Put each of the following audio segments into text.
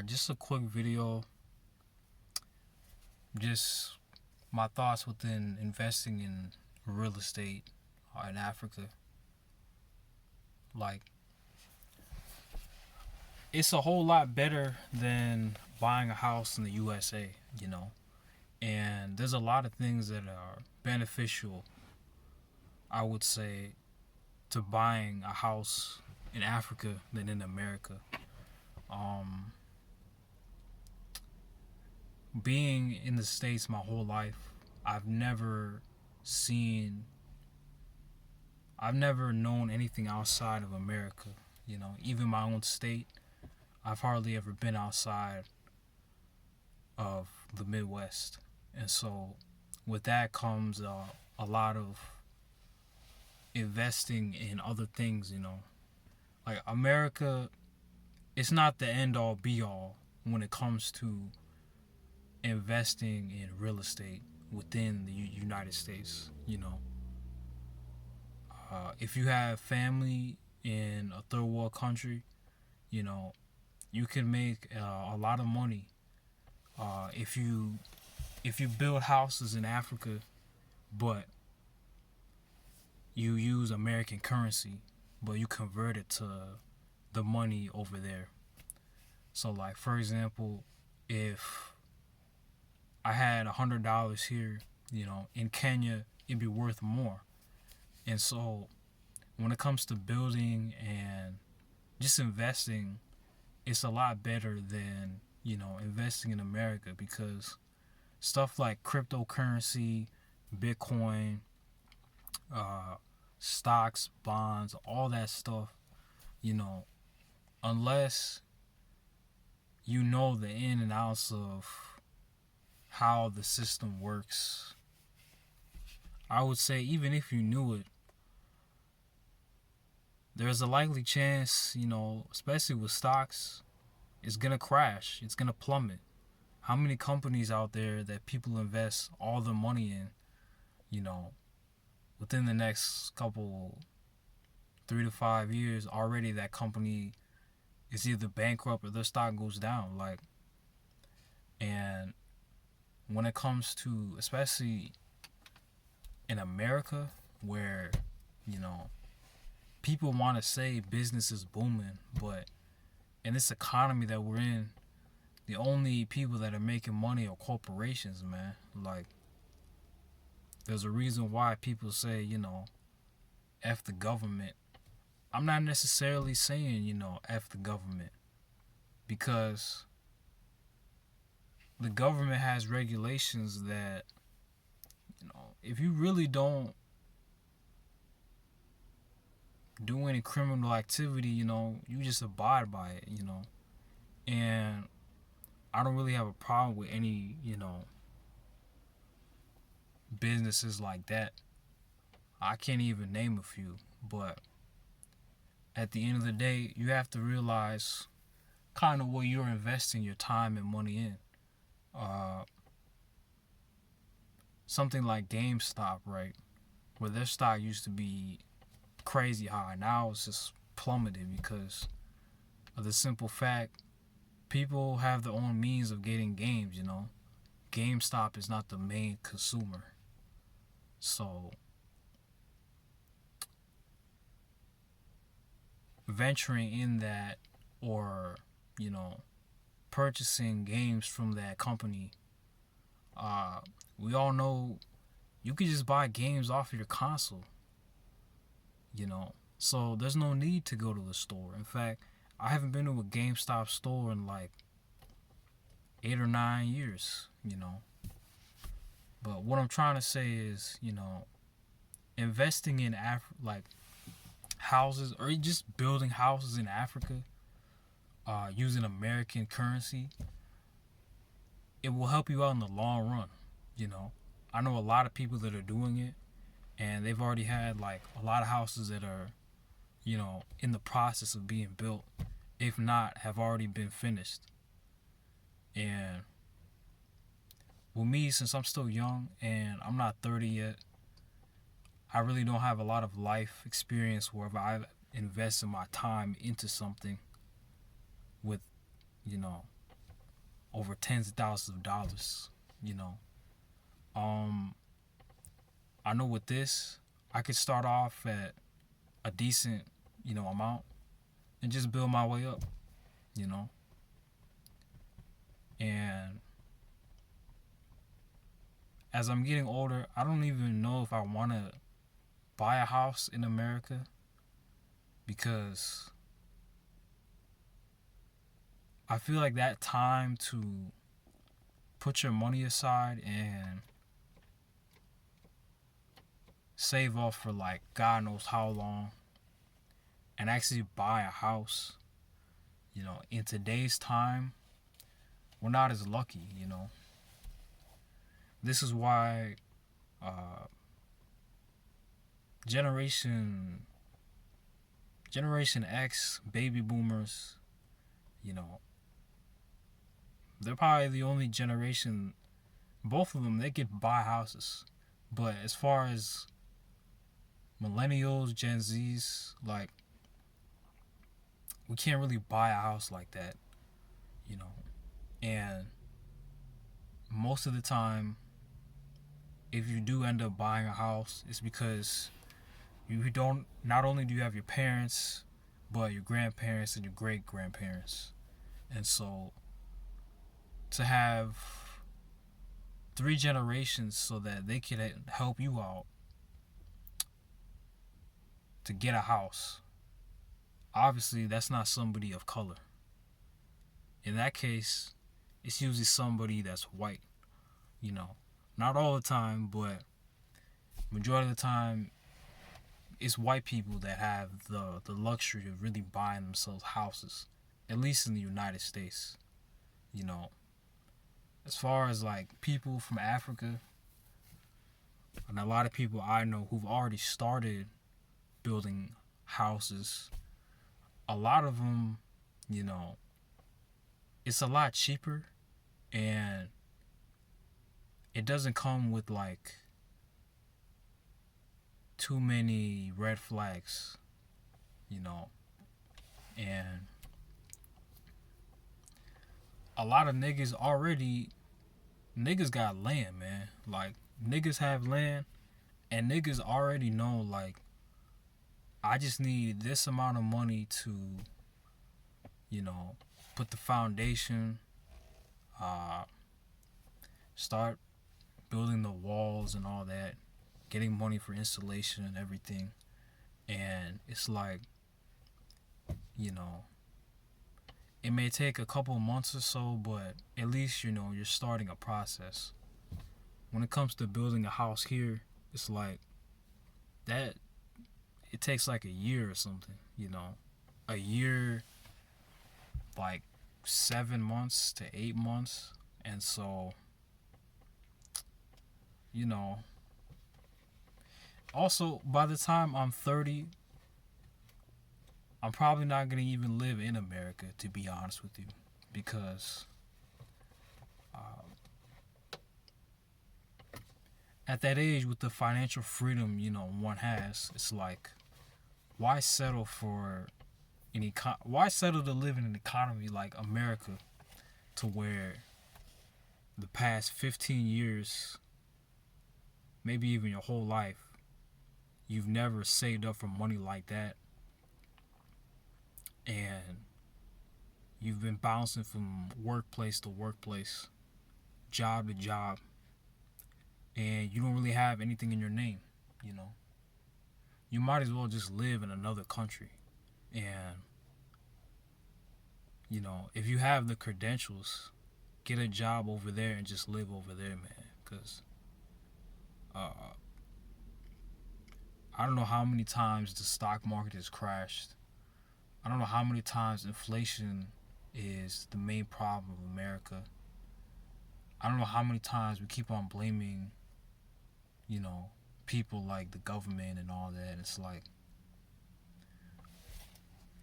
Just a quick video, just my thoughts within investing in real estate in Africa. Like, it's a whole lot better than buying a house in the USA, you know. And there's a lot of things that are beneficial, I would say, to buying a house in Africa than in America. Um, Being in the States my whole life, I've never seen, I've never known anything outside of America. You know, even my own state, I've hardly ever been outside of the Midwest. And so, with that comes a lot of investing in other things, you know. Like, America, it's not the end all be all when it comes to investing in real estate within the United States, you know. If you have family in a third world country, you know, you can make a lot of money if you build houses in Africa, but you use American currency, but you convert it to the money over there. So, like, for example, if I had $100 here, you know, in Kenya, it'd be worth more. And so, when it comes to building and just investing, it's a lot better than, you know, investing in America, because stuff like cryptocurrency, Bitcoin, uh, stocks, bonds, all that stuff, you know, unless you know the in and outs of how the system works, I would say even if you knew it, there's a likely chance, you know, especially with stocks, it's gonna crash, it's gonna plummet. How many companies out there that people invest all their money in, you know, within the next couple 3 to 5 years, already that company is either bankrupt or their stock goes down. Like, and when it comes to, especially in America, where, you know, people want to say business is booming, but in this economy that we're in, the only people that are making money are corporations, man. Like, there's a reason why people say, you know, F the government. I'm not necessarily saying, you know, F the government, because the government has regulations that, you know, if you really don't do any criminal activity, you know, you just abide by it, you know. And I don't really have a problem with any, you know, businesses like that. I can't even name a few, but at the end of the day, you have to realize kind of what you're investing your time and money in. Uh, Something like GameStop, right? Where their stock used to be crazy high. Now it's just plummeted because of the simple fact people have their own means of getting games, you know. GameStop is not the main consumer. So, venturing in that, or, you know, purchasing games from that company, uh, we all know you can just buy games off of your console, you know. So there's no need to go to the store. In fact, I haven't been to a GameStop store in like 8 or 9 years, you know. But what I'm trying to say is, you know, investing in like houses, or just building houses in Africa, using American currency, it will help you out in the long run. You know, I know a lot of people that are doing it, and they've already had like a lot of houses that are, you know, in the process of being built, if not have already been finished. And with me, since I'm still young and I'm not 30 yet, I really don't have a lot of life experience wherever I've invested my time into something with you know, over tens of thousands of dollars, you know. Um, I know with this, I could start off at a decent, amount and just build my way up, you know. And as I'm getting older, I don't even know if I want to buy a house in America because I feel like that time to put your money aside and save up for like God knows how long and actually buy a house, in today's time, we're not as lucky. This is why uh, generation Generation X baby boomers, you know, they're probably the only generation. Both of them, they could buy houses, but as far as millennials, Gen Zs, like, we can't really buy a house like that, you know. And most of the time, if you do end up buying a house, it's because you don't. Not only do you have your parents, but your grandparents and your great grandparents, and so to have three generations so that they can help you out to get a house. Obviously, that's not somebody of color. In that case, it's usually somebody that's white, you know. Not all the time, but majority of the time, it's white people that have the luxury of really buying themselves houses, at least in the United States, you know. As far as like people from Africa, and a lot of people I know who've already started building houses, a lot of them, you know, it's a lot cheaper and it doesn't come with like too many red flags, you know. And a lot of niggas got land, man. Like, niggas have land and niggas already know, like, I just need this amount of money to, put the foundation, uh, start building the walls and all that, getting money for installation and everything. And it's like, you know, it may take a couple months or so, but at least, you're starting a process. When it comes to building a house here, it's like that, it takes like a year or something, a year, like 7 months to 8 months. And so, you know, also by the time I'm 30, I'm probably not going to even live in America, to be honest with you, because at that age, with the financial freedom, one has, it's like, why settle for why settle to live in an economy like America, to where the past 15 years, maybe even your whole life, you've never saved up for money like that, and you've been bouncing from workplace to workplace, job to job, and you don't really have anything in your name, you know. You might as well just live in another country. And, if you have the credentials, get a job over there and just live over there, man. Because I don't know how many times the stock market has crashed. I don't know how many times inflation is the main problem of America. I don't know how many times we keep on blaming, people like the government and all that. It's like,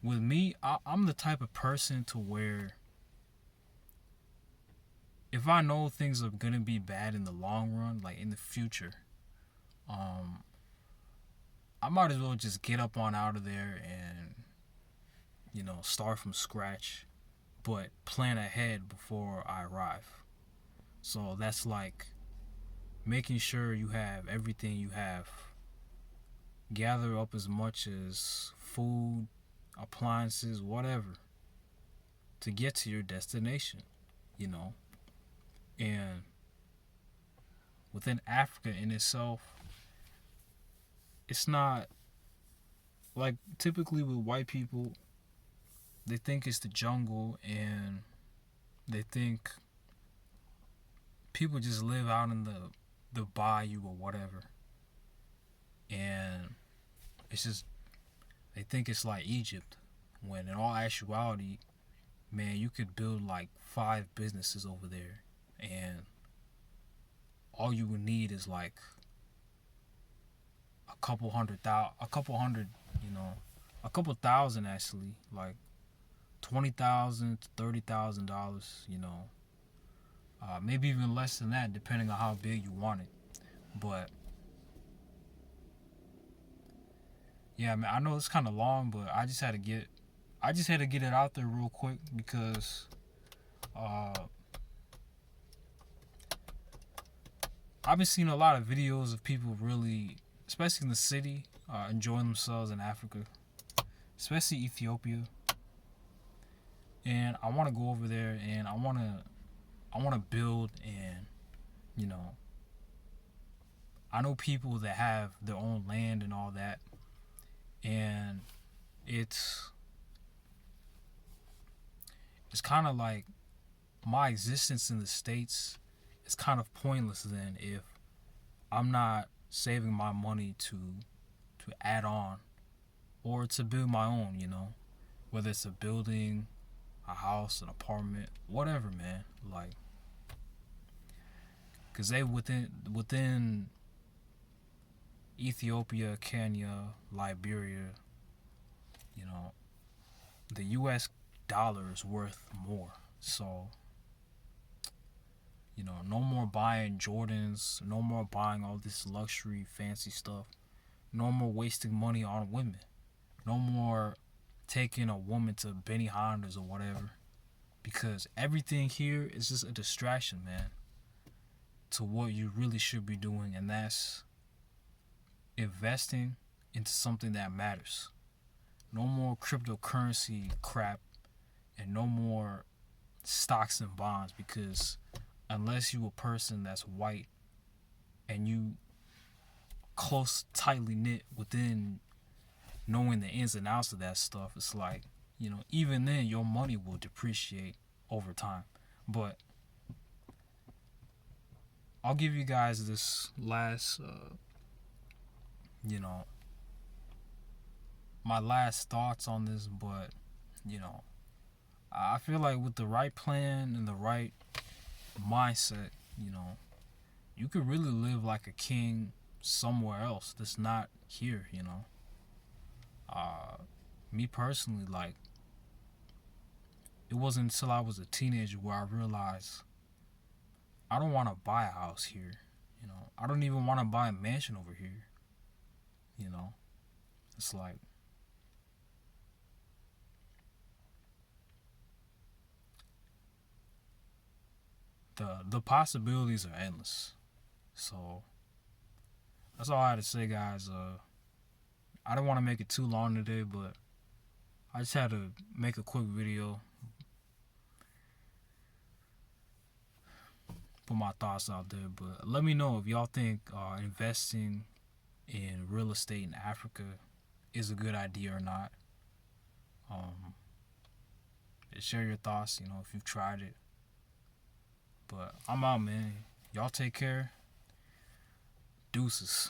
with me, I'm the type of person to where if I know things are gonna be bad in the long run, like in the future, I might as well just get up on out of there and, start from scratch, but plan ahead before I arrive. So that's like making sure you have everything you have. Gather up as much as food, appliances, whatever, to get to your destination, you know. And within Africa in itself, it's not like typically with white people, they think it's the jungle and they think people just live out in the bayou or whatever. And it's just, they think it's like Egypt. When in all actuality, man, you could build like 5 businesses over there. And all you would need is like a couple hundred, you know, a couple thousand actually, like $20,000 to $30,000, you know, maybe even less than that, depending on how big you want it. But yeah, man, I know it's kind of long, but I just had to get it out there real quick because I've been seeing a lot of videos of people really, especially in the city, enjoying themselves in Africa, especially Ethiopia. And I want to go over there and I want to build, and you know, I know people that have their own land and all that, and it's kind of like my existence in the States is kind of pointless then if I'm not saving my money to add on or to build my own, you know, whether it's a building, a house, an apartment, whatever, man. Like, cause they within Ethiopia, Kenya, Liberia, you know, the U.S. dollar is worth more. So, you know, no more buying Jordans, no more buying all this luxury, fancy stuff, no more wasting money on women, no more taking a woman to Benny Hondas or whatever, because everything here is just a distraction, man, to what you really should be doing, and that's investing into something that matters. No more cryptocurrency crap and no more stocks and bonds, because unless you a person that's white and you close, tightly knit within knowing the ins and outs of that stuff, it's like, you know, even then your money will depreciate over time. But I'll give you guys this last, you know, my last thoughts on this. But, you know, I feel like with the right plan and the right mindset, you know, you could really live like a king somewhere else that's not here, you know. Me personally, like, it wasn't until I was a teenager where I realized I don't want to buy a house here, you know. I don't even want to buy a mansion over here, you know. It's like, the possibilities are endless. So that's all I had to say, guys. I don't want to make it too long today, but I just had to make a quick video, put my thoughts out there. But let me know if y'all think investing in real estate in Africa is a good idea or not. Share your thoughts, you know, if you've tried it. But I'm out, man. Y'all take care. Deuces.